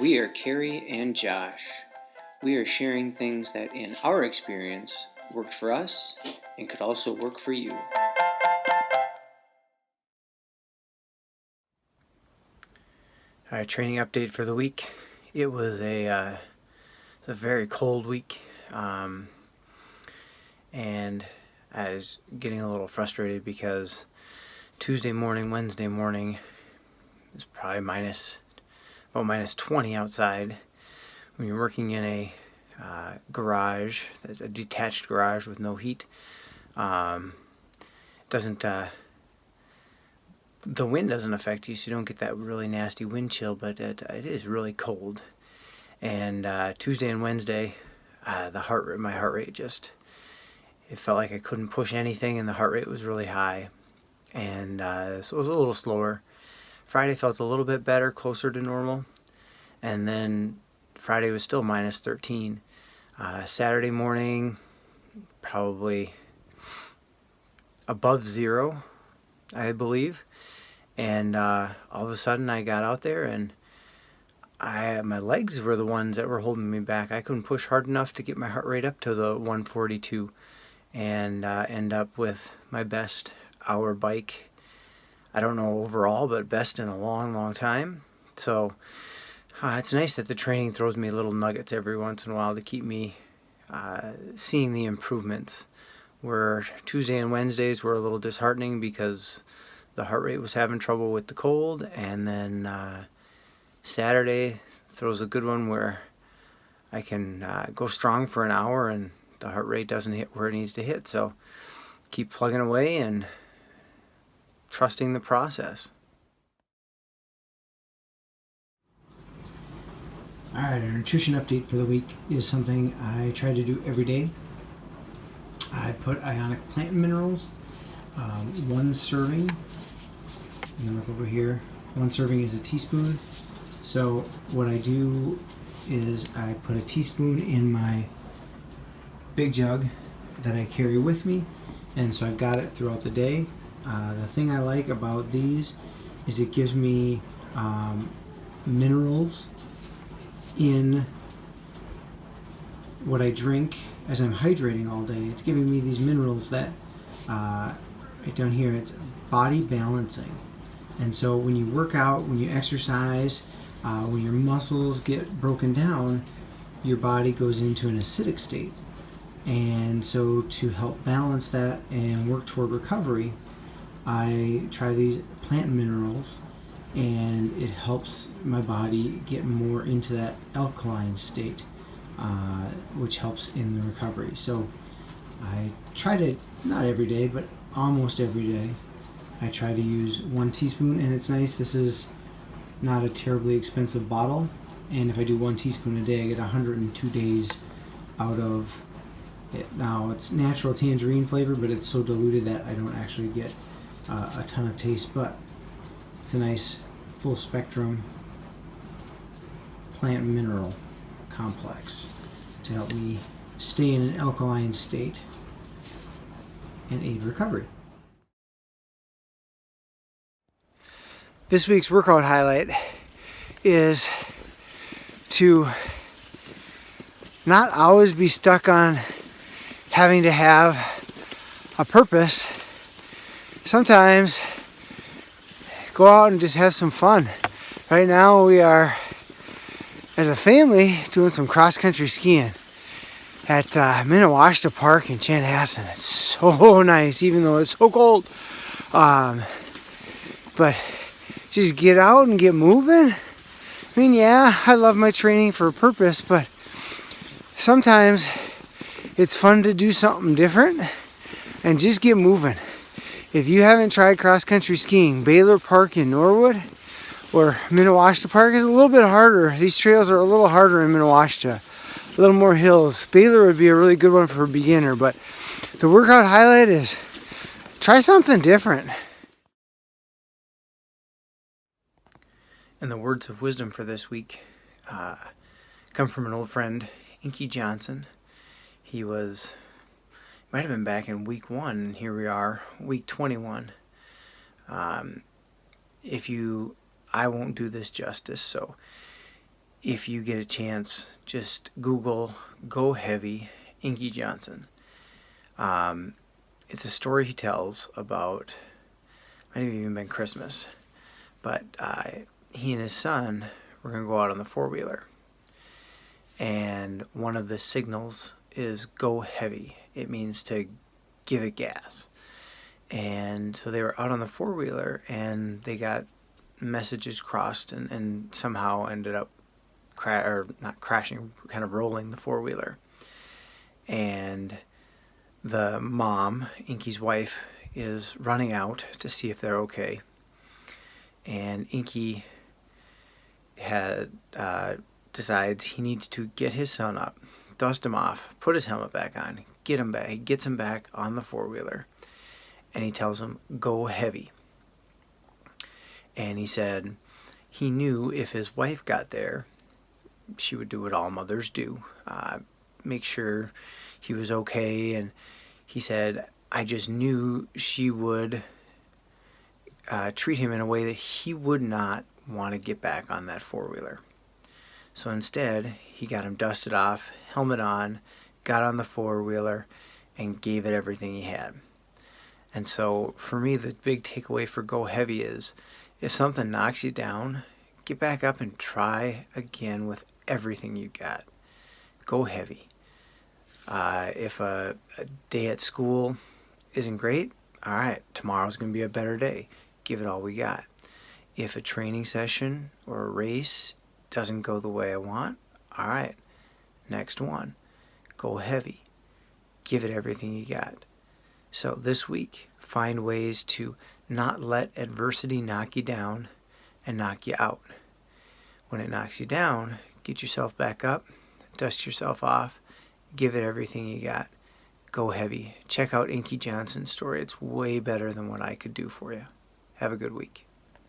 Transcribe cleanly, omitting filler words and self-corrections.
We are Carrie and Josh. We are sharing things that, in our experience, worked for us and could also work for you. All right, training update for the week. It was a very cold week, and I was getting a little frustrated because Tuesday morning, Wednesday morning, it was probably about minus 20 outside. When you're working in a garage, that's a detached garage with no heat, doesn't the wind doesn't affect you, so you don't get that really nasty wind chill, but it is really cold. And Tuesday and Wednesday, my heart rate just, it felt like I couldn't push anything, and the heart rate was really high, and so it was a little slower. Friday felt a little bit better, closer to normal, and then Friday was still minus 13. Saturday morning, probably above zero, I believe. And all of a sudden I got out there, and my legs were the ones that were holding me back. I couldn't push hard enough to get my heart rate up to the 142 and end up with my best hour bike, I don't know overall, but best in a long, long time. So it's nice that the training throws me little nuggets every once in a while to keep me seeing the improvements. Where Tuesday and Wednesdays were a little disheartening because the heart rate was having trouble with the cold, and then Saturday throws a good one where I can go strong for an hour and the heart rate doesn't hit where it needs to hit. So keep plugging away and trusting the process. Alright, our nutrition update for the week is something I try to do every day. I put ionic plant minerals, one serving, and then look over here, one serving is a teaspoon. So what I do is I put a teaspoon in my big jug that I carry with me, and so I've got it throughout the day. The thing I like about these is it gives me minerals in what I drink as I'm hydrating all day. It's giving me these minerals that right down here, it's body balancing. And so when you work out, when you exercise, when your muscles get broken down, your body goes into an acidic state. And so to help balance that and work toward recovery, I try these plant minerals, and it helps my body get more into that alkaline state, which helps in the recovery. So I try to, not every day, but almost every day, I try to use 1 teaspoon, and it's nice. This is not a terribly expensive bottle, and if I do 1 teaspoon a day, I get 102 days out of it. Now, it's natural tangerine flavor, but it's so diluted that I don't actually get a ton of taste, but it's a nice full spectrum plant mineral complex to help me stay in an alkaline state and aid recovery. This week's workout highlight is to not always be stuck on having to have a purpose. Sometimes go out and just have some fun. Right now we are, as a family, doing some cross-country skiing at Minnewaska Park in Chanhassen. It's so nice, even though it's so cold. But just get out and get moving. I mean, yeah, I love my training for a purpose, but sometimes it's fun to do something different and just get moving. If you haven't tried cross-country skiing, Baylor Park in Norwood or Minnewaska Park is a little bit harder. These trails are a little harder in Minnewaska, a little more hills. Baylor would be a really good one for a beginner, but the workout highlight is try something different. And the words of wisdom for this week come from an old friend, Inky Johnson. He might have been back in week 1, and here we are, week 21. I won't do this justice, so if you get a chance, just Google Go Heavy Inky Johnson. It's a story he tells about, might have even been Christmas, but he and his son were going to go out on the four-wheeler. And one of the signals is go heavy. It means to give it gas. And so they were out on the four-wheeler and they got messages crossed and somehow ended up not crashing, kind of rolling the four-wheeler. And the mom, Inky's wife, is running out to see if they're okay. And Inky decides he needs to get his son up, dust him off, put his helmet back on, get him back. He gets him back on the four-wheeler, and he tells him, go heavy. And he said he knew if his wife got there, she would do what all mothers do, make sure he was okay. And he said, I just knew she would treat him in a way that he would not want to get back on that four-wheeler. So instead, he got him dusted off, helmet on, got on the four-wheeler, and gave it everything he had. And so for me, the big takeaway for Go Heavy is, if something knocks you down, get back up and try again with everything you got. Go heavy. If a day at school isn't great, all right, tomorrow's going to be a better day. Give it all we got. If a training session or a race doesn't go the way I want, all right, next one. Go heavy. Give it everything you got. So this week, find ways to not let adversity knock you down and knock you out. When it knocks you down, get yourself back up, dust yourself off, give it everything you got. Go heavy. Check out Inky Johnson's story. It's way better than what I could do for you. Have a good week.